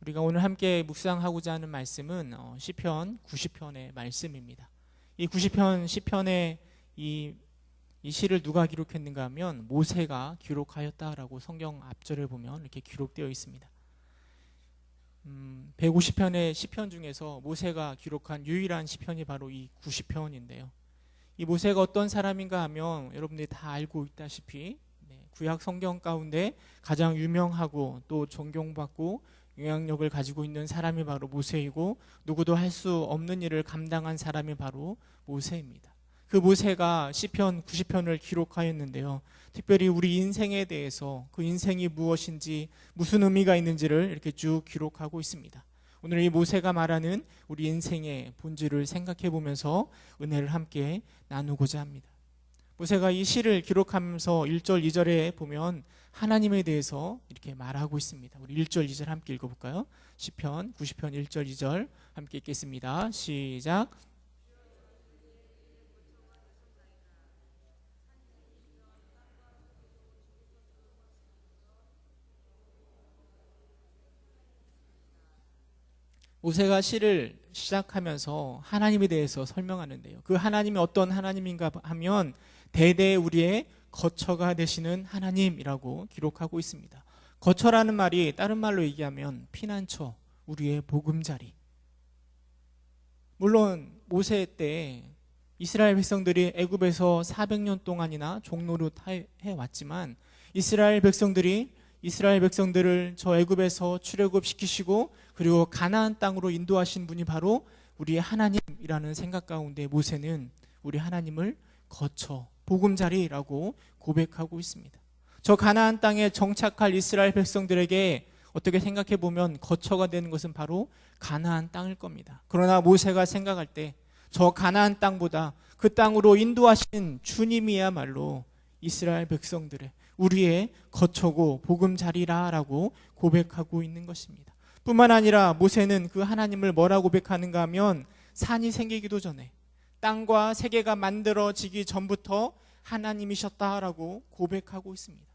우리가 오늘 함께 묵상하고자 하는 말씀은 시편 90편의 말씀입니다. 이 90편 시편의 이 시를 누가 기록했는가 하면 모세가 기록하였다라고 성경 앞절을 보면 이렇게 기록되어 있습니다. 150편의 시편 중에서 모세가 기록한 유일한 시편이 바로 이 90편인데요. 이 모세가 어떤 사람인가 하면 여러분들이 다 알고 있다시피 구약 성경 가운데 가장 유명하고 또 존경받고 영향력을 가지고 있는 사람이 바로 모세이고, 누구도 할 수 없는 일을 감당한 사람이 바로 모세입니다. 그 모세가 시편 90편을 기록하였는데요, 특별히 우리 인생에 대해서 그 인생이 무엇인지 무슨 의미가 있는지를 이렇게 쭉 기록하고 있습니다. 오늘 이 모세가 말하는 우리 인생의 본질을 생각해 보면서 은혜를 함께 나누고자 합니다. 모세가 이 시를 기록하면서 1절 2절에 보면 하나님에 대해서 이렇게 말하고 있습니다. 우리 1절 2절 함께 읽어볼까요? 시편 90편 1절 2절 함께 읽겠습니다. 시작. 모세가 시를 시작하면서 하나님에 대해서 설명하는데요, 그 하나님이 어떤 하나님인가 하면 대대 우리의 거처가 되시는 하나님이라고 기록하고 있습니다. 거처라는 말이 다른 말로 얘기하면 피난처, 우리의 보금자리. 물론 모세 때 이스라엘 백성들이 애굽에서 400년 동안이나 종노릇 해왔지만 이스라엘 백성들을 저 애굽에서 출애굽시키시고 그리고 가나안 땅으로 인도하신 분이 바로 우리의 하나님이라는 생각 가운데 모세는 우리 하나님을 거처, 보금자리라고 고백하고 있습니다. 저 가나안 땅에 정착할 이스라엘 백성들에게 어떻게 생각해 보면 거처가 되는 것은 바로 가나안 땅일 겁니다. 그러나 모세가 생각할 때 저 가나안 땅보다 그 땅으로 인도하신 주님이야말로 이스라엘 백성들의 우리의 거처고 보금자리라라고 고백하고 있는 것입니다. 뿐만 아니라 모세는 그 하나님을 뭐라고 고백하는가 하면 산이 생기기도 전에, 땅과 세계가 만들어지기 전부터 하나님이셨다라고 고백하고 있습니다.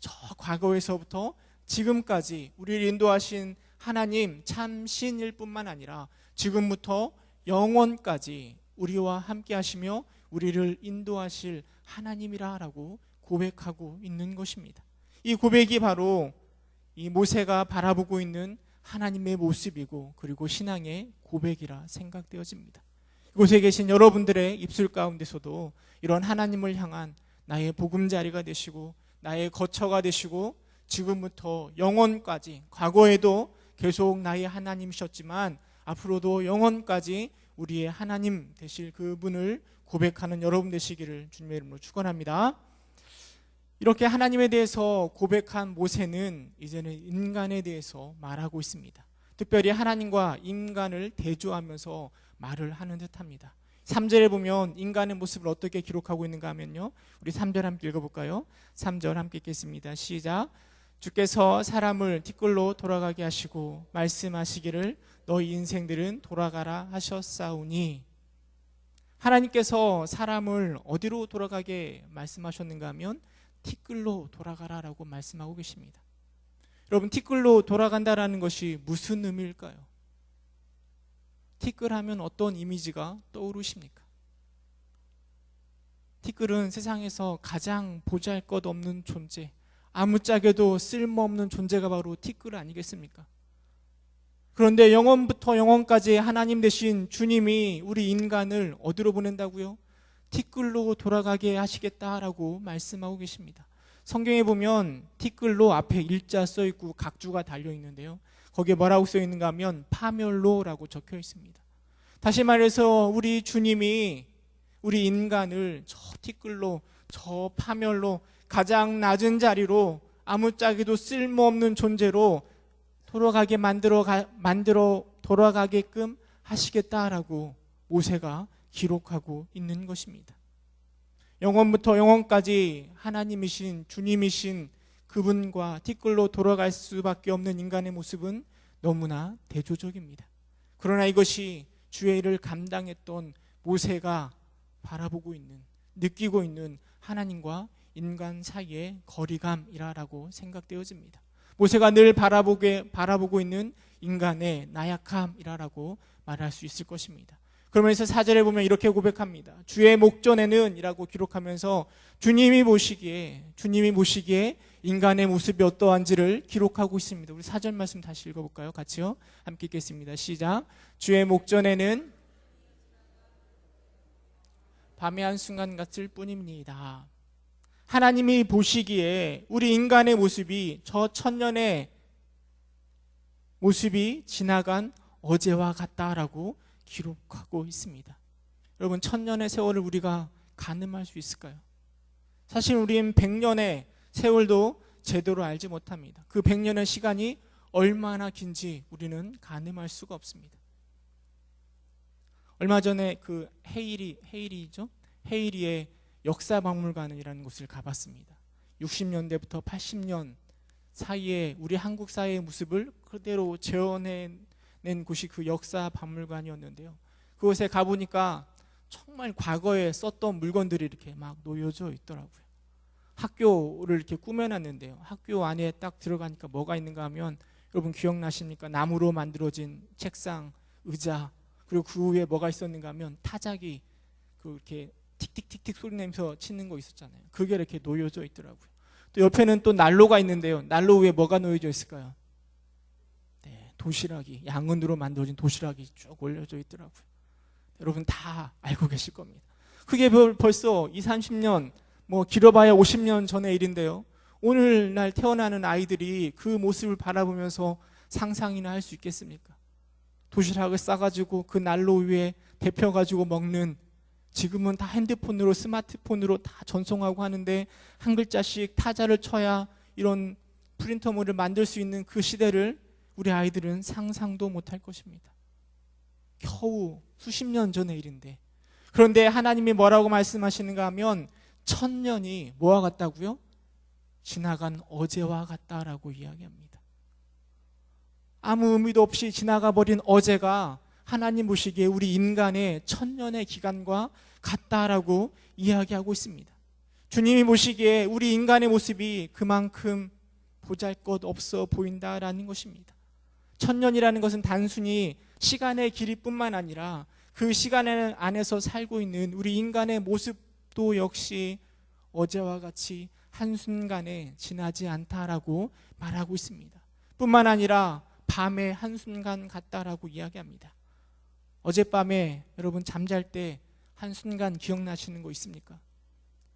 저 과거에서부터 지금까지 우리를 인도하신 하나님 참 신일 뿐만 아니라 지금부터 영원까지 우리와 함께 하시며 우리를 인도하실 하나님이라고 고백하고 있는 것입니다. 이 고백이 바로 이 모세가 바라보고 있는 하나님의 모습이고 그리고 신앙의 고백이라 생각되어집니다. 이곳에 계신 여러분들의 입술 가운데서도 이런 하나님을 향한 나의 보금자리가 되시고 나의 거처가 되시고 지금부터 영원까지, 과거에도 계속 나의 하나님이셨지만 앞으로도 영원까지 우리의 하나님 되실 그분을 고백하는 여러분 되시기를 주님의 이름으로 축원합니다. 이렇게 하나님에 대해서 고백한 모세는 이제는 인간에 대해서 말하고 있습니다. 특별히 하나님과 인간을 대조하면서 말을 하는 듯합니다. 3절에 보면 인간의 모습을 어떻게 기록하고 있는가 하면요, 우리 3절 함께 읽어볼까요? 3절 함께 읽겠습니다. 시작. 주께서 사람을 티끌로 돌아가게 하시고 말씀하시기를 너희 인생들은 돌아가라 하셨사오니. 하나님께서 사람을 어디로 돌아가게 말씀하셨는가 하면 티끌로 돌아가라라고 말씀하고 계십니다. 여러분, 티끌로 돌아간다라는 것이 무슨 의미일까요? 티끌 하면 어떤 이미지가 떠오르십니까? 티끌은 세상에서 가장 보잘것없는 존재, 아무짝에도 쓸모없는 존재가 바로 티끌 아니겠습니까? 그런데 영원부터 영원까지 하나님 되신 주님이 우리 인간을 어디로 보낸다고요? 티끌로 돌아가게 하시겠다라고 말씀하고 계십니다. 성경에 보면 티끌로 앞에 일자 써 있고 각주가 달려 있는데요, 거기에 뭐라고 써 있는가 하면 파멸로라고 적혀 있습니다. 다시 말해서 우리 주님이 우리 인간을 저 티끌로, 저 파멸로, 가장 낮은 자리로, 아무짝에도 쓸모없는 존재로 돌아가게끔 하시겠다라고 모세가 기록하고 있는 것입니다. 영원부터 영원까지 하나님이신 주님이신 그분과 티끌로 돌아갈 수밖에 없는 인간의 모습은 너무나 대조적입니다. 그러나 이것이 주의 일을 감당했던 모세가 바라보고 있는, 느끼고 있는 하나님과 인간 사이의 거리감이라고 생각되어집니다. 모세가 늘 바라보고 있는 인간의 나약함이라고 말할 수 있을 것입니다. 그러면서 4절에 보면 이렇게 고백합니다. 주의 목전에는 이라고 기록하면서 주님이 보시기에 인간의 모습이 어떠한지를 기록하고 있습니다. 우리 4절 말씀 다시 읽어볼까요? 같이요. 함께 읽겠습니다. 시작. 주의 목전에는 밤의 한순간 같을 뿐입니다. 하나님이 보시기에 우리 인간의 모습이 저 천년의 모습이 지나간 어제와 같다라고 기록하고 있습니다. 여러분, 천년의 세월을 우리가 가늠할 수 있을까요? 사실 우리는 100년의 세월도 제대로 알지 못합니다. 그 100년의 시간이 얼마나 긴지 우리는 가늠할 수가 없습니다. 얼마 전에 그 헤이리의 역사박물관이라는 곳을 가봤습니다. 60년대부터 80년 사이에 우리 한국 사회의 모습을 그대로 재현해낸 곳이 그 역사박물관이었는데요. 그곳에 가보니까 정말 과거에 썼던 물건들이 이렇게 막 놓여져 있더라고요. 학교를 이렇게 꾸며놨는데요. 학교 안에 딱 들어가니까 뭐가 있는가 하면, 여러분 기억나십니까? 나무로 만들어진 책상, 의자, 그리고 그 위에 뭐가 있었는가 하면 타자기, 그렇게 틱틱틱틱 소리 내면서 치는 거 있었잖아요. 그게 이렇게 놓여져 있더라고요. 또 옆에는 또 난로가 있는데요. 난로 위에 뭐가 놓여져 있을까요? 네, 도시락이, 양은으로 만들어진 도시락이 쭉 올려져 있더라고요. 여러분 다 알고 계실 겁니다. 그게 벌써 20, 30년, 길어봐야 50년 전의 일인데요. 오늘날 태어나는 아이들이 그 모습을 바라보면서 상상이나 할 수 있겠습니까? 도시락을 싸가지고 그 난로 위에 데펴가지고 먹는, 지금은 다 핸드폰으로, 스마트폰으로 다 전송하고 하는데 한 글자씩 타자를 쳐야 이런 프린터물을 만들 수 있는 그 시대를 우리 아이들은 상상도 못할 것입니다. 겨우 수십 년 전의 일인데, 그런데 하나님이 뭐라고 말씀하시는가 하면 천년이 뭐와 같다고요? 지나간 어제와 같다라고 이야기합니다. 아무 의미도 없이 지나가 버린 어제가 하나님 보시기에 우리 인간의 천년의 기간과 같다라고 이야기하고 있습니다. 주님이 보시기에 우리 인간의 모습이 그만큼 보잘것없어 보인다라는 것입니다. 천년이라는 것은 단순히 시간의 길이뿐만 아니라 그 시간 안에서 살고 있는 우리 인간의 모습도 역시 어제와 같이 한순간에 지나지 않다라고 말하고 있습니다. 뿐만 아니라 밤의 한순간 같다라고 이야기합니다. 어젯밤에 여러분 잠잘 때 한순간 기억나시는 거 있습니까?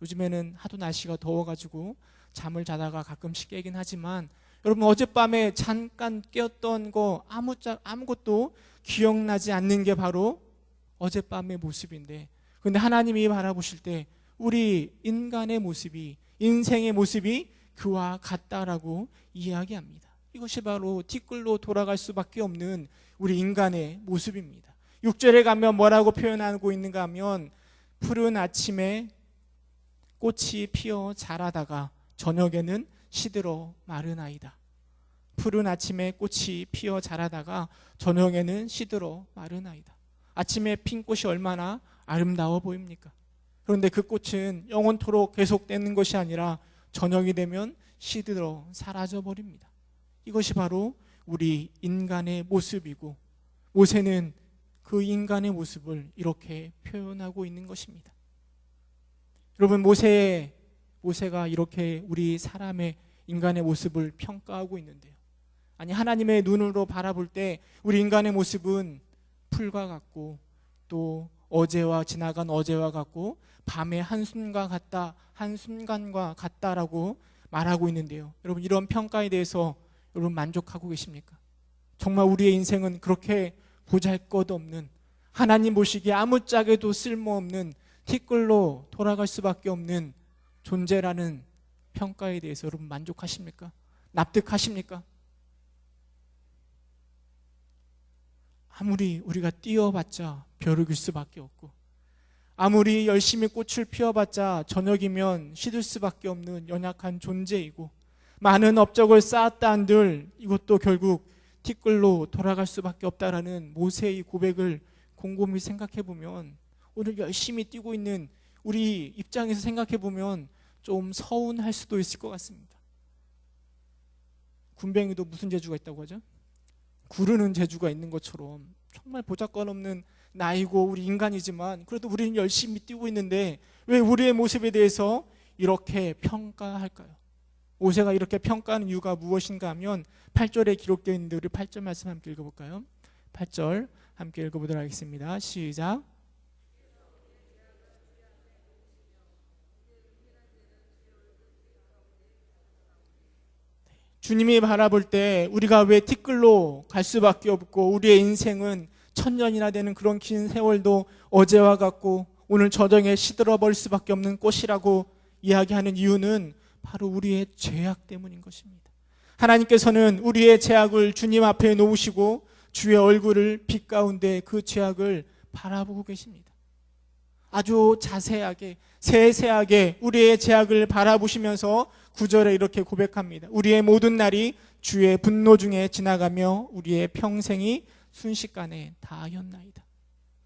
요즘에는 하도 날씨가 더워가지고 잠을 자다가 가끔씩 깨긴 하지만, 여러분 어젯밤에 잠깐 깨었던 거 아무것도 기억나지 않는 게 바로 어젯밤의 모습인데, 그런데 하나님이 바라보실 때 우리 인간의 모습이, 인생의 모습이 그와 같다라고 이야기합니다. 이것이 바로 티끌로 돌아갈 수밖에 없는 우리 인간의 모습입니다. 6절에 가면 뭐라고 표현하고 있는가 하면, 푸른 아침에 꽃이 피어 자라다가 저녁에는 시들어 마르나이다. 푸른 아침에 꽃이 피어 자라다가 저녁에는 시들어 마르나이다. 아침에 핀 꽃이 얼마나 아름다워 보입니까? 그런데 그 꽃은 영원토록 계속되는 것이 아니라 저녁이 되면 시들어 사라져 버립니다. 이것이 바로 우리 인간의 모습이고, 모세는 그 인간의 모습을 이렇게 표현하고 있는 것입니다. 여러분, 모세가 이렇게 우리 사람의 인간의 모습을 평가하고 있는데요. 아니, 하나님의 눈으로 바라볼 때 우리 인간의 모습은 풀과 같고, 또 지나간 어제와 같고, 밤의 한순간과 같다라고 말하고 있는데요. 여러분, 이런 평가에 대해서 여러분 만족하고 계십니까? 정말 우리의 인생은 그렇게 보잘것없는, 하나님 보시기에 아무짝에도 쓸모없는 티끌로 돌아갈 수밖에 없는 존재라는 평가에 대해서 여러분 만족하십니까? 납득하십니까? 아무리 우리가 뛰어봤자 벼룩일 수밖에 없고, 아무리 열심히 꽃을 피워봤자 저녁이면 시들 수밖에 없는 연약한 존재이고, 많은 업적을 쌓았다 한들 이것도 결국 티끌로 돌아갈 수밖에 없다라는 모세의 고백을 곰곰이 생각해보면, 오늘 열심히 뛰고 있는 우리 입장에서 생각해보면 좀 서운할 수도 있을 것 같습니다. 군뱅이도 무슨 재주가 있다고 하죠? 구르는 재주가 있는 것처럼 정말 보잘것없는 나이고 우리 인간이지만 그래도 우리는 열심히 뛰고 있는데 왜 우리의 모습에 대해서 이렇게 평가할까요? 모세가 이렇게 평가하는 이유가 무엇인가 하면 8절에 기록되어 있는데 우리 8절 말씀 함께 읽어볼까요? 8절 함께 읽어보도록 하겠습니다. 시작. 주님이 바라볼 때 우리가 왜 티끌로 갈 수밖에 없고 우리의 인생은 1000년이나 되는 그런 긴 세월도 어제와 같고 오늘 저녁에 시들어버릴 수밖에 없는 꽃이라고 이야기하는 이유는 바로 우리의 죄악 때문인 것입니다. 하나님께서는 우리의 죄악을 주님 앞에 놓으시고 주의 얼굴을 빛 가운데 그 죄악을 바라보고 계십니다. 아주 자세하게 세세하게 우리의 죄악을 바라보시면서 9절에 이렇게 고백합니다. 우리의 모든 날이 주의 분노 중에 지나가며 우리의 평생이 순식간에 다하였나이다.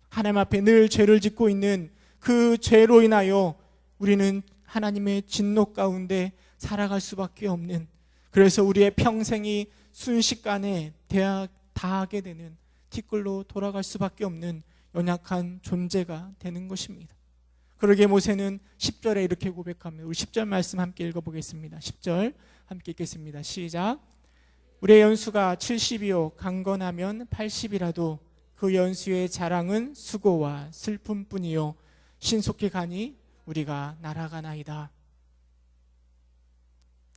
하나님 앞에 늘 죄를 짓고 있는 그 죄로 인하여 우리는 하나님의 진노 가운데 살아갈 수밖에 없는, 그래서 우리의 평생이 순식간에 다하게 되는 티끌로 돌아갈 수밖에 없는 연약한 존재가 되는 것입니다. 그러기에 모세는 10절에 이렇게 고백합니다. 우리 10절 말씀 함께 읽어보겠습니다. 10절 함께 읽겠습니다. 시작. 우리의 연수가 70이요 강건하면 80이라도 그 연수의 자랑은 수고와 슬픔뿐이요 신속히 가니 우리가 날아가나이다.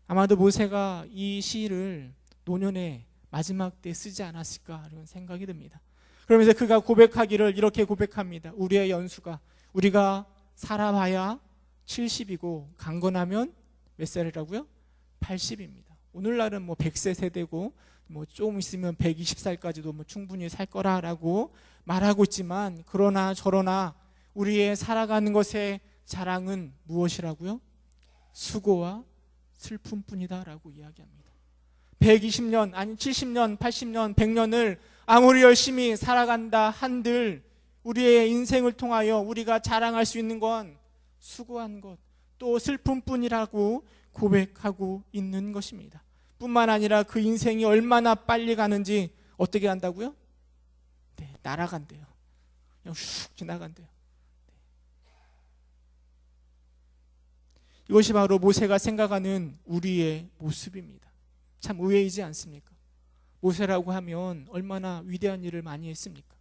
아마도 모세가 이 시를 노년의 마지막 때 쓰지 않았을까 이런 생각이 듭니다. 그러면서 그가 고백하기를 이렇게 고백합니다. 우리의 연수가, 우리가 살아봐야 70이고 강건하면 몇 살이라고요? 80입니다. 오늘날은 뭐 100세 세대고 뭐 조금 있으면 120살까지도 뭐 충분히 살 거라라고 말하고 있지만, 그러나 저러나 우리의 살아가는 것의 자랑은 무엇이라고요? 수고와 슬픔뿐이다라고 이야기합니다. 120년 아니 70년 80년 100년을 아무리 열심히 살아간다 한들 우리의 인생을 통하여 우리가 자랑할 수 있는 건 수고한 것, 또 슬픔뿐이라고 고백하고 있는 것입니다. 뿐만 아니라 그 인생이 얼마나 빨리 가는지 어떻게 한다고요? 네, 날아간대요. 그냥 슉 지나간대요. 이것이 바로 모세가 생각하는 우리의 모습입니다. 참 의외이지 않습니까? 모세라고 하면 얼마나 위대한 일을 많이 했습니까?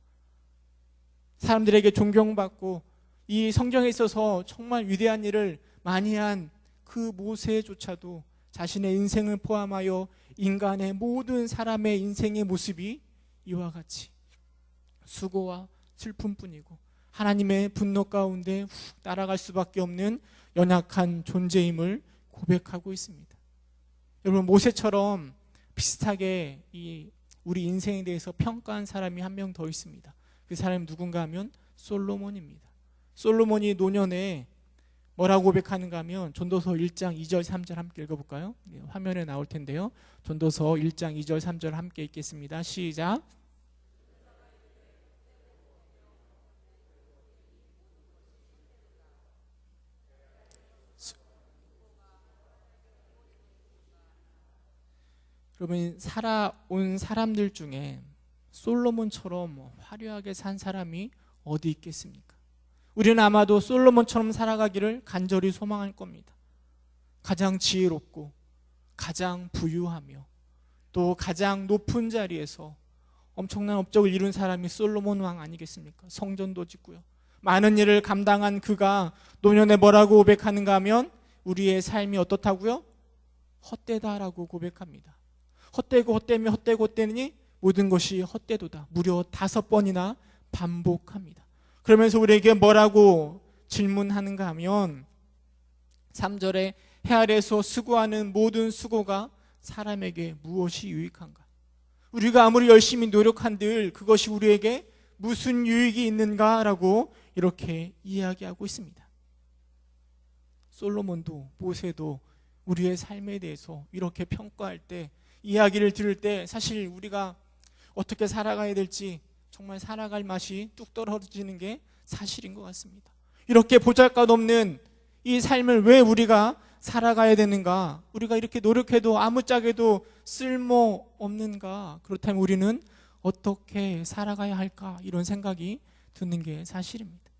사람들에게 존경받고 이 성경에 있어서 정말 위대한 일을 많이 한 그 모세조차도 자신의 인생을 포함하여 인간의 모든 사람의 인생의 모습이 이와 같이 수고와 슬픔뿐이고 하나님의 분노 가운데 훅 날아갈 수밖에 없는 연약한 존재임을 고백하고 있습니다. 여러분, 모세처럼 비슷하게 우리 인생에 대해서 평가한 사람이 한 명 더 있습니다. 그 사람이 누군가 하면 솔로몬입니다. 솔로몬이 노년에 뭐라고 고백하는가 하면 전도서 1장 2절 3절 함께 읽어볼까요? 네, 화면에 나올 텐데요. 전도서 1장 2절 3절 함께 읽겠습니다. 시작. 여러분, 살아온 사람들 중에 솔로몬처럼 화려하게 산 사람이 어디 있겠습니까? 우리는 아마도 솔로몬처럼 살아가기를 간절히 소망할 겁니다. 가장 지혜롭고 가장 부유하며 또 가장 높은 자리에서 엄청난 업적을 이룬 사람이 솔로몬 왕 아니겠습니까? 성전도 짓고요. 많은 일을 감당한 그가 노년에 뭐라고 고백하는가 하면 우리의 삶이 어떻다고요? 헛되다라고 고백합니다. 헛되고 헛되며 헛되고 헛되니 모든 것이 헛되도다. 무려 5번이나 반복합니다. 그러면서 우리에게 뭐라고 질문하는가 하면 3절에 해 아래에서 수고하는 모든 수고가 사람에게 무엇이 유익한가? 우리가 아무리 열심히 노력한들 그것이 우리에게 무슨 유익이 있는가라고 이렇게 이야기하고 있습니다. 솔로몬도 모세도 우리의 삶에 대해서 이렇게 평가할 때, 이야기를 들을 때 사실 우리가 어떻게 살아가야 될지 정말 살아갈 맛이 뚝 떨어지는 게 사실인 것 같습니다. 이렇게 보잘것없는 이 삶을 왜 우리가 살아가야 되는가? 우리가 이렇게 노력해도 아무짝에도 쓸모없는가? 그렇다면 우리는 어떻게 살아가야 할까? 이런 생각이 드는 게 사실입니다.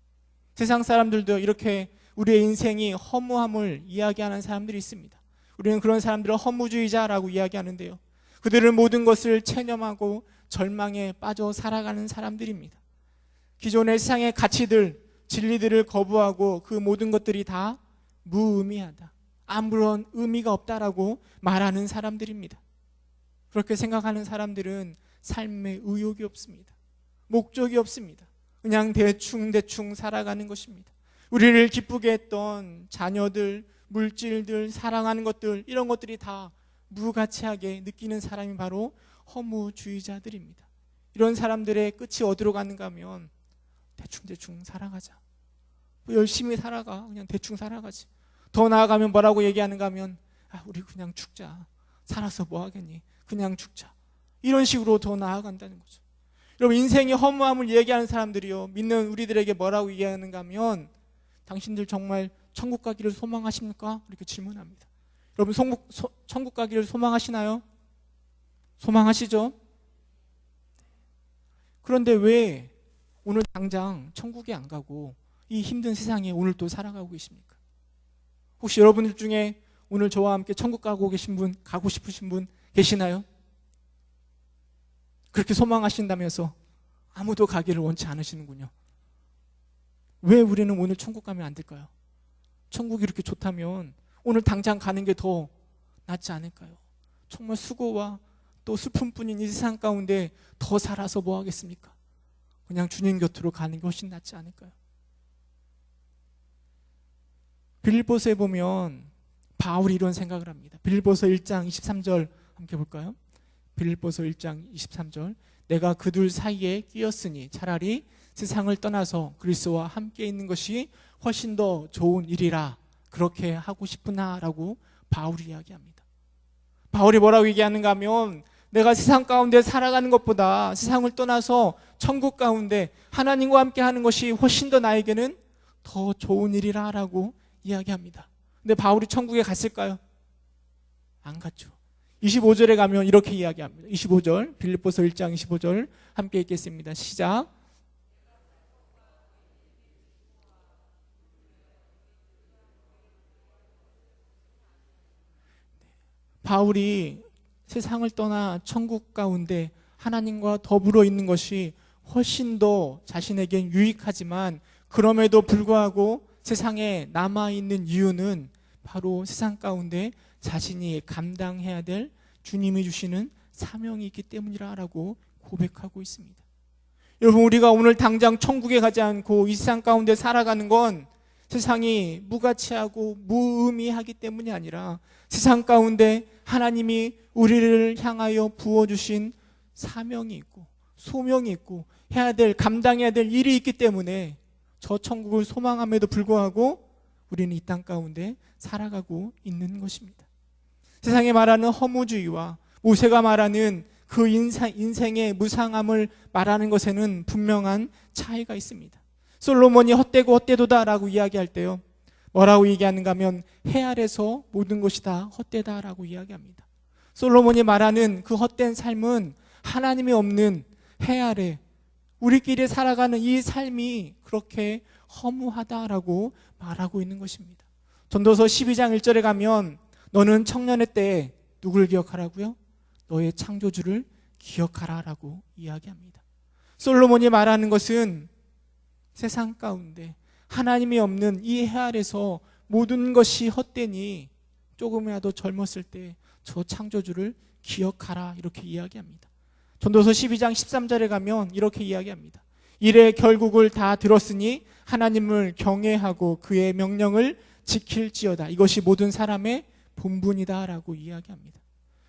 세상 사람들도 이렇게 우리의 인생이 허무함을 이야기하는 사람들이 있습니다. 우리는 그런 사람들을 허무주의자라고 이야기하는데요. 그들은 모든 것을 체념하고 절망에 빠져 살아가는 사람들입니다. 기존의 세상의 가치들, 진리들을 거부하고 그 모든 것들이 다 무의미하다, 아무런 의미가 없다라고 말하는 사람들입니다. 그렇게 생각하는 사람들은 삶에 의욕이 없습니다. 목적이 없습니다. 그냥 대충 살아가는 것입니다. 우리를 기쁘게 했던 자녀들, 물질들, 사랑하는 것들, 이런 것들이 다 무가치하게 느끼는 사람이 바로 허무주의자들입니다. 이런 사람들의 끝이 어디로 가는가 하면 대충 살아가자, 열심히 살아가, 그냥 대충 살아가지. 더 나아가면 뭐라고 얘기하는가 하면 우리 그냥 죽자, 살아서 뭐 하겠니, 그냥 죽자, 이런 식으로 더 나아간다는 거죠. 여러분, 인생의 허무함을 얘기하는 사람들이요, 믿는 우리들에게 뭐라고 얘기하는가 하면 당신들 정말 천국 가기를 소망하십니까? 이렇게 질문합니다. 여러분, 천국 가기를 소망하시나요? 소망하시죠? 그런데 왜 오늘 당장 천국에 안 가고 이 힘든 세상에 오늘 또 살아가고 계십니까? 혹시 여러분들 중에 오늘 저와 함께 천국 가고 계신 분, 가고 싶으신 분 계시나요? 그렇게 소망하신다면서 아무도 가기를 원치 않으시는군요. 왜 우리는 오늘 천국 가면 안 될까요? 천국이 이렇게 좋다면 오늘 당장 가는 게 더 낫지 않을까요? 정말 수고와 또 슬픔뿐인 이 세상 가운데 더 살아서 뭐 하겠습니까? 그냥 주님 곁으로 가는 게 훨씬 낫지 않을까요? 빌립보서에 보면 바울이 이런 생각을 합니다. 빌립보서 1장 23절 함께 볼까요? 빌립보서 1장 23절, 내가 그들 사이에 끼었으니 차라리 세상을 떠나서 그리스도와 함께 있는 것이 훨씬 더 좋은 일이라 그렇게 하고 싶으나 라고 바울이 이야기합니다. 바울이 뭐라고 얘기하는가 하면 내가 세상 가운데 살아가는 것보다 세상을 떠나서 천국 가운데 하나님과 함께 하는 것이 훨씬 더 나에게는 더 좋은 일이라 라고 이야기합니다. 근데 바울이 천국에 갔을까요? 안 갔죠. 25절에 가면 이렇게 이야기합니다. 25절, 빌립보서 1장 25절 함께 읽겠습니다. 시작. 바울이 세상을 떠나 천국 가운데 하나님과 더불어 있는 것이 훨씬 더 자신에겐 유익하지만 그럼에도 불구하고 세상에 남아있는 이유는 바로 세상 가운데 자신이 감당해야 될 주님이 주시는 사명이 있기 때문이라고 고백하고 있습니다. 여러분, 우리가 오늘 당장 천국에 가지 않고 이 세상 가운데 살아가는 건 세상이 무가치하고 무의미하기 때문이 아니라 세상 가운데 하나님이 우리를 향하여 부어주신 사명이 있고 소명이 있고 감당해야 될 일이 있기 때문에 저 천국을 소망함에도 불구하고 우리는 이 땅 가운데 살아가고 있는 것입니다. 세상에 말하는 허무주의와 모세가 말하는 그 인생의 무상함을 말하는 것에는 분명한 차이가 있습니다. 솔로몬이 헛되고 헛되도다라고 이야기할 때요, 뭐라고 얘기하는가 하면 해 아래서 모든 것이 다 헛되다라고 이야기합니다. 솔로몬이 말하는 그 헛된 삶은 하나님이 없는 해 아래 우리끼리 살아가는 이 삶이 그렇게 허무하다라고 말하고 있는 것입니다. 전도서 12장 1절에 가면 너는 청년의 때에 누굴 기억하라고요? 너의 창조주를 기억하라라고 이야기합니다. 솔로몬이 말하는 것은 세상 가운데 하나님이 없는 이 해 아래서 모든 것이 헛되니 조금이라도 젊었을 때 저 창조주를 기억하라 이렇게 이야기합니다. 전도서 12장 13절에 가면 이렇게 이야기합니다. 이래 결국을 다 들었으니 하나님을 경외하고 그의 명령을 지킬지어다. 이것이 모든 사람의 본분이다 라고 이야기합니다.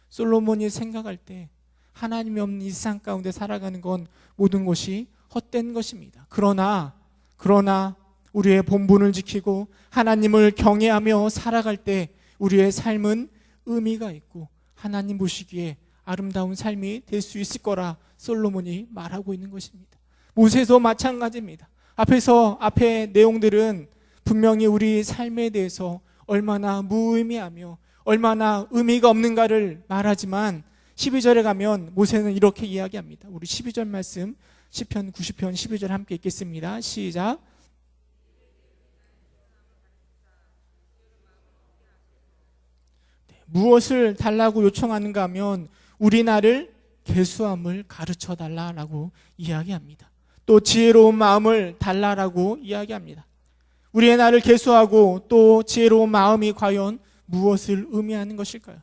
솔로몬이 생각할 때 하나님이 없는 이 세상 가운데 살아가는 건 모든 것이 헛된 것입니다. 그러나 우리의 본분을 지키고 하나님을 경외하며 살아갈 때 우리의 삶은 의미가 있고 하나님 보시기에 아름다운 삶이 될 수 있을 거라 솔로몬이 말하고 있는 것입니다. 모세도 마찬가지입니다. 앞에 내용들은 분명히 우리 삶에 대해서 얼마나 무의미하며 얼마나 의미가 없는가를 말하지만 12절에 가면 모세는 이렇게 이야기합니다. 우리 12절 말씀 시편 90편 12절 함께 읽겠습니다. 시작. 무엇을 달라고 요청하는가 하면 우리 나를 계수함을 가르쳐 달라라고 이야기합니다. 또 지혜로운 마음을 달라라고 이야기합니다. 우리의 나를 계수하고 또 지혜로운 마음이 과연 무엇을 의미하는 것일까요?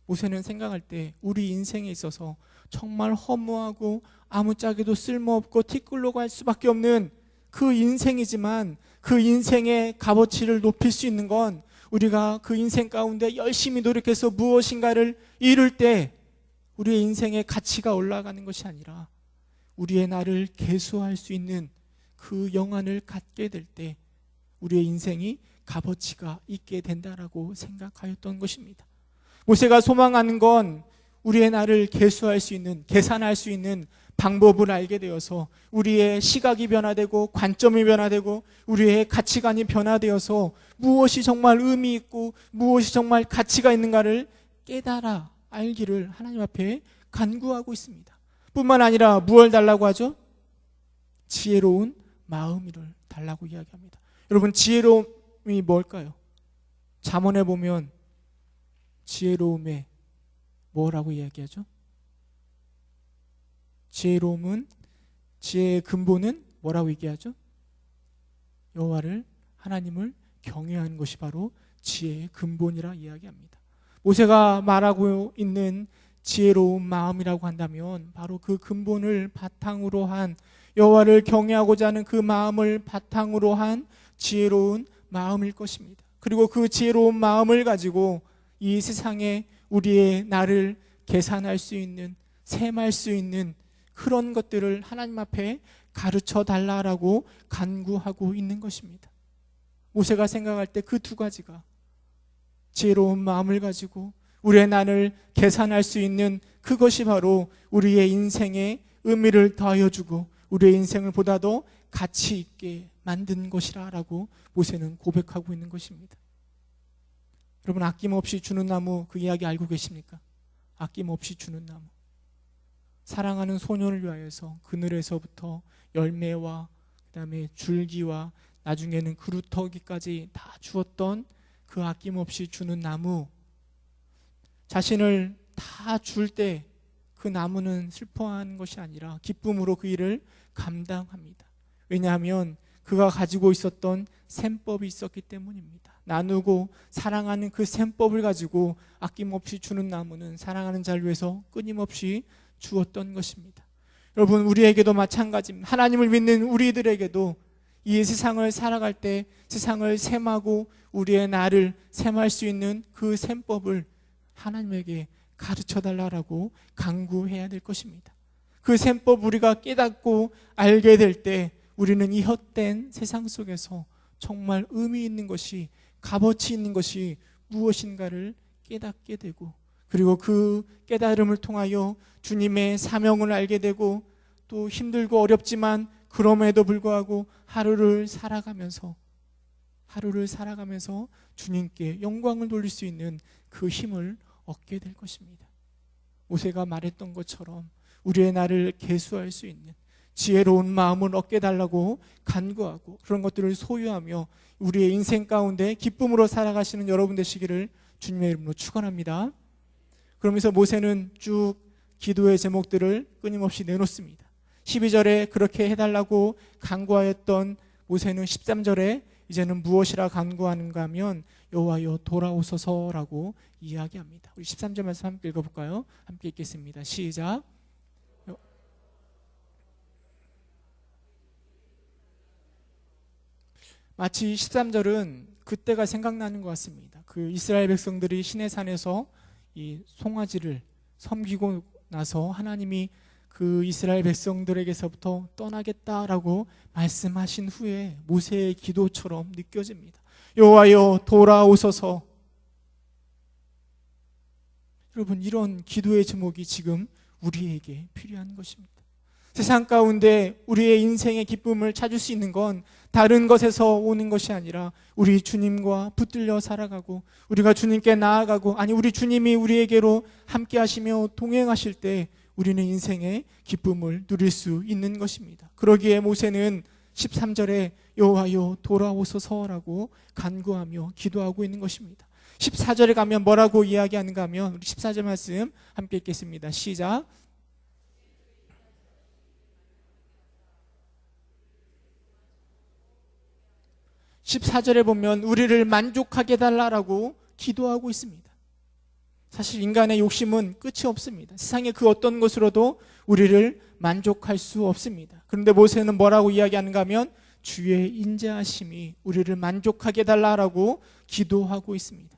모세는 생각할 때 우리 인생에 있어서 정말 허무하고 아무짝에도 쓸모없고 티끌로 갈 수밖에 없는 그 인생이지만 그 인생의 값어치를 높일 수 있는 건 우리가 그 인생 가운데 열심히 노력해서 무엇인가를 이룰 때 우리의 인생의 가치가 올라가는 것이 아니라 우리의 나를 계수할 수 있는 그 영안을 갖게 될 때 우리의 인생이 값어치가 있게 된다라고 생각하였던 것입니다. 모세가 소망하는 건 우리의 나를 계수할 수 있는, 계산할 수 있는 방법을 알게 되어서 우리의 시각이 변화되고 관점이 변화되고 우리의 가치관이 변화되어서 무엇이 정말 의미 있고 무엇이 정말 가치가 있는가를 깨달아 알기를 하나님 앞에 간구하고 있습니다. 뿐만 아니라 무엇을 달라고 하죠? 지혜로운 마음을 달라고 이야기합니다. 여러분, 지혜로움이 뭘까요? 잠언에 보면 지혜로움에 뭐라고 이야기하죠? 지혜로움은, 지혜의 근본은 뭐라고 얘기하죠? 여호와를, 하나님을 경외하는 것이 바로 지혜의 근본이라 이야기합니다. 모세가 말하고 있는 지혜로운 마음이라고 한다면 바로 그 근본을 바탕으로 한, 여호와를 경외하고자 하는 그 마음을 바탕으로 한 지혜로운 마음일 것입니다. 그리고 그 지혜로운 마음을 가지고 이 세상에 우리의 나를 계산할 수 있는, 셈할 수 있는 그런 것들을 하나님 앞에 가르쳐 달라라고 간구하고 있는 것입니다. 모세가 생각할 때 그 두 가지가 지혜로운 마음을 가지고 우리의 나를 계산할 수 있는 그것이 바로 우리의 인생에 의미를 더하여주고 우리의 인생을 보다 더 가치 있게 만든 것이라고 모세는 고백하고 있는 것입니다. 여러분, 아낌없이 주는 나무 그 이야기 알고 계십니까? 아낌없이 주는 나무. 사랑하는 소년을 위하여서 그늘에서부터 열매와 그다음에 줄기와 나중에는 그루터기까지 다 주었던 그 아낌없이 주는 나무. 자신을 다 줄 때 그 나무는 슬퍼하는 것이 아니라 기쁨으로 그 일을 감당합니다. 왜냐하면 그가 가지고 있었던 셈법이 있었기 때문입니다. 나누고 사랑하는 그 셈법을 가지고 아낌없이 주는 나무는 사랑하는 자를 위해서 끊임없이 주었던 것입니다. 여러분, 우리에게도 마찬가지입니다. 하나님을 믿는 우리들에게도 이 세상을 살아갈 때 세상을 셈하고 우리의 나를 셈할 수 있는 그 셈법을 하나님에게 가르쳐달라고 간구해야 될 것입니다. 그 셈법 우리가 깨닫고 알게 될 때 우리는 이 헛된 세상 속에서 정말 의미 있는 것이, 값어치 있는 것이 무엇인가를 깨닫게 되고, 그리고 그 깨달음을 통하여 주님의 사명을 알게 되고, 또 힘들고 어렵지만 그럼에도 불구하고 하루를 살아가면서 주님께 영광을 돌릴 수 있는 그 힘을 얻게 될 것입니다. 모세가 말했던 것처럼 우리의 나를 계수할 수 있는 지혜로운 마음을 얻게 달라고 간구하고 그런 것들을 소유하며 우리의 인생 가운데 기쁨으로 살아가시는 여러분 되시기를 주님의 이름으로 축원합니다. 그러면서 모세는 쭉 기도의 제목들을 끊임없이 내놓습니다. 12절에 그렇게 해달라고 간구하였던 모세는 13절에 이제는 무엇이라 간구하는가 하면 여호와여 돌아오소서라고 이야기합니다. 우리 13절 말씀 함께 읽어볼까요? 함께 읽겠습니다. 시작. 마치 13절은 그때가 생각나는 것 같습니다. 그 이스라엘 백성들이 시내산에서 이 송아지를 섬기고 나서 하나님이 그 이스라엘 백성들에게서부터 떠나겠다라고 말씀하신 후에 모세의 기도처럼 느껴집니다. 여호와여 돌아오소서. 여러분, 이런 기도의 제목이 지금 우리에게 필요한 것입니다. 세상 가운데 우리의 인생의 기쁨을 찾을 수 있는 건 다른 것에서 오는 것이 아니라 우리 주님과 붙들려 살아가고 우리가 주님께 나아가고, 아니 우리 주님이 우리에게로 함께 하시며 동행하실 때 우리는 인생의 기쁨을 누릴 수 있는 것입니다. 그러기에 모세는 13절에 여호와여 돌아오소서라고 간구하며 기도하고 있는 것입니다. 14절에 가면 뭐라고 이야기하는가 하면, 우리 14절 말씀 함께 읽겠습니다. 시작. (14절에) 보면 우리를 만족하게 해달라고 기도하고 있습니다. 사실 인간의 욕심은 끝이 없습니다. 세상의 그 어떤 것으로도 우리를 만족할 수 없습니다. 그런데 모세는 뭐라고 이야기하는가 하면 주의 인자하심이 우리를 만족하게 해달라고 기도하고 있습니다.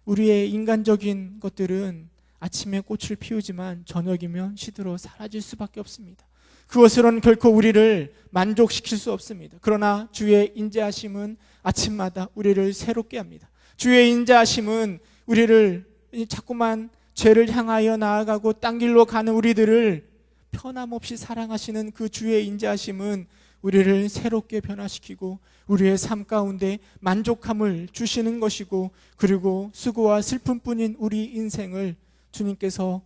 우리의 인간적인 것들은 아침에 꽃을 피우지만 저녁이면 시들어 사라질 수밖에 없습니다. 그것으로는 결코 우리를 만족시킬 수 없습니다. 그러나 주의 인자하심은 아침마다 우리를 새롭게 합니다. 주의 인자하심은 우리를 자꾸만 죄를 향하여 나아가고 딴 길로 가는 우리들을 편함없이 사랑하시는 그 주의 인자하심은 우리를 새롭게 변화시키고 우리의 삶 가운데 만족함을 주시는 것이고, 그리고 수고와 슬픔뿐인 우리 인생을 주님께서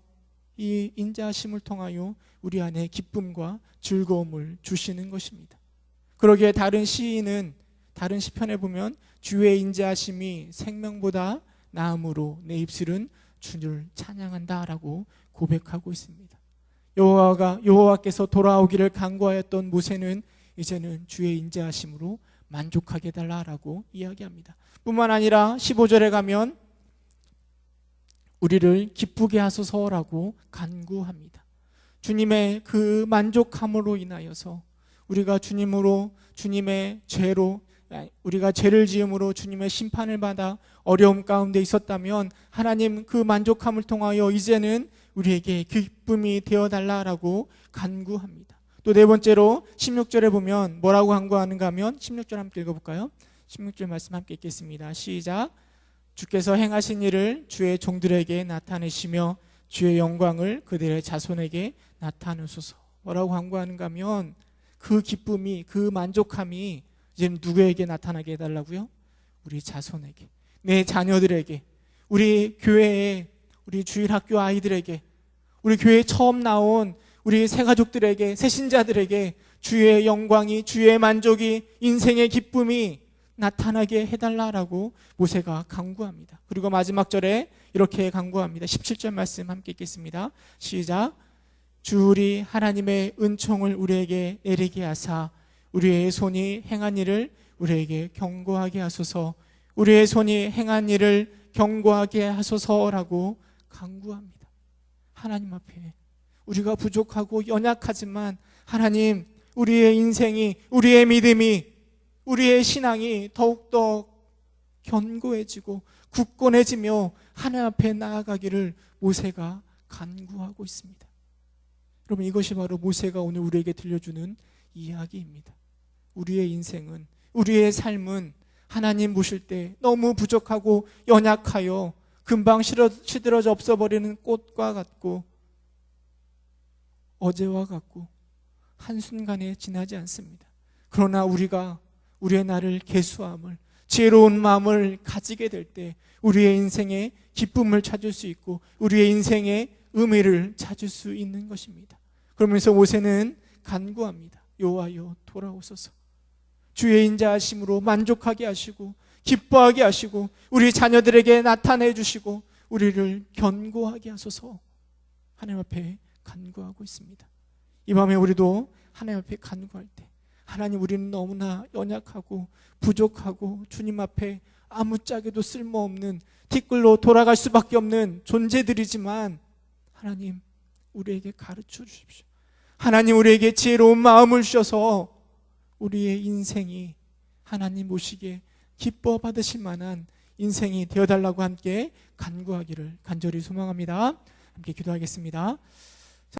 이 인자하심을 통하여 우리 안에 기쁨과 즐거움을 주시는 것입니다. 그러기에 다른 시인은 다른 시편에 보면 주의 인자하심이 생명보다 나음으로 내 입술은 주를 찬양한다라고 고백하고 있습니다. 여호와께서 돌아오기를 간구하였던 모세는 이제는 주의 인자하심으로 만족하게 해달라라고 이야기합니다. 뿐만 아니라 15절에 가면 우리를 기쁘게 하소서라고 간구합니다. 주님의 그 만족함으로 인하여서 우리가 주님의 죄로, 우리가 죄를 지음으로 주님의 심판을 받아 어려움 가운데 있었다면 하나님 그 만족함을 통하여 이제는 우리에게 기쁨이 되어달라라고 간구합니다. 또 네 번째로 16절에 보면 뭐라고 간구하는가 하면 16절 함께 읽어볼까요? 16절 말씀 함께 읽겠습니다. 시작. 주께서 행하신 일을 주의 종들에게 나타내시며 주의 영광을 그들의 자손에게 나타내소서. 뭐라고 간구하는가 하면 그 기쁨이, 그 만족함이 이제는 누구에게 나타나게 해달라고요? 우리 자손에게, 내 자녀들에게, 우리 교회에, 우리 주일학교 아이들에게, 우리 교회에 처음 나온 우리 새가족들에게, 새신자들에게 주의 영광이, 주의 만족이, 인생의 기쁨이 나타나게 해달라라고 모세가 간구합니다. 그리고 마지막 절에 이렇게 간구합니다. 17절 말씀 함께 읽겠습니다. 시작. 주 우리 하나님의 은총을 우리에게 내리게 하사 우리의 손이 행한 일을 우리에게 경고하게 하소서. 우리의 손이 행한 일을 경고하게 하소서라고 간구합니다. 하나님 앞에 우리가 부족하고 연약하지만 하나님, 우리의 인생이, 우리의 믿음이, 우리의 신앙이 더욱더 견고해지고 굳건해지며 하나님 앞에 나아가기를 모세가 간구하고 있습니다. 여러분, 이것이 바로 모세가 오늘 우리에게 들려주는 이야기입니다. 우리의 인생은, 우리의 삶은 하나님 보실 때 너무 부족하고 연약하여 금방 시들어져 없어버리는 꽃과 같고 어제와 같고 한순간에 지나지 않습니다. 그러나 우리가 우리의 나를 계수함을, 지혜로운 마음을 가지게 될 때 우리의 인생에 기쁨을 찾을 수 있고 우리의 인생에 의미를 찾을 수 있는 것입니다. 그러면서 모세는 간구합니다. 여호와여 돌아오소서. 주의 인자하심으로 만족하게 하시고 기뻐하게 하시고 우리 자녀들에게 나타내 주시고 우리를 견고하게 하소서. 하나님 앞에 간구하고 있습니다. 이 밤에 우리도 하나님 앞에 간구할 때, 하나님, 우리는 너무나 연약하고 부족하고 주님 앞에 아무짝에도 쓸모없는 티끌로 돌아갈 수밖에 없는 존재들이지만 하나님, 우리에게 가르쳐 주십시오. 하나님, 우리에게 지혜로운 마음을 주셔서 우리의 인생이 하나님 보시기에 기뻐 받으실 만한 인생이 되어달라고 함께 간구하기를 간절히 소망합니다. 함께 기도하겠습니다.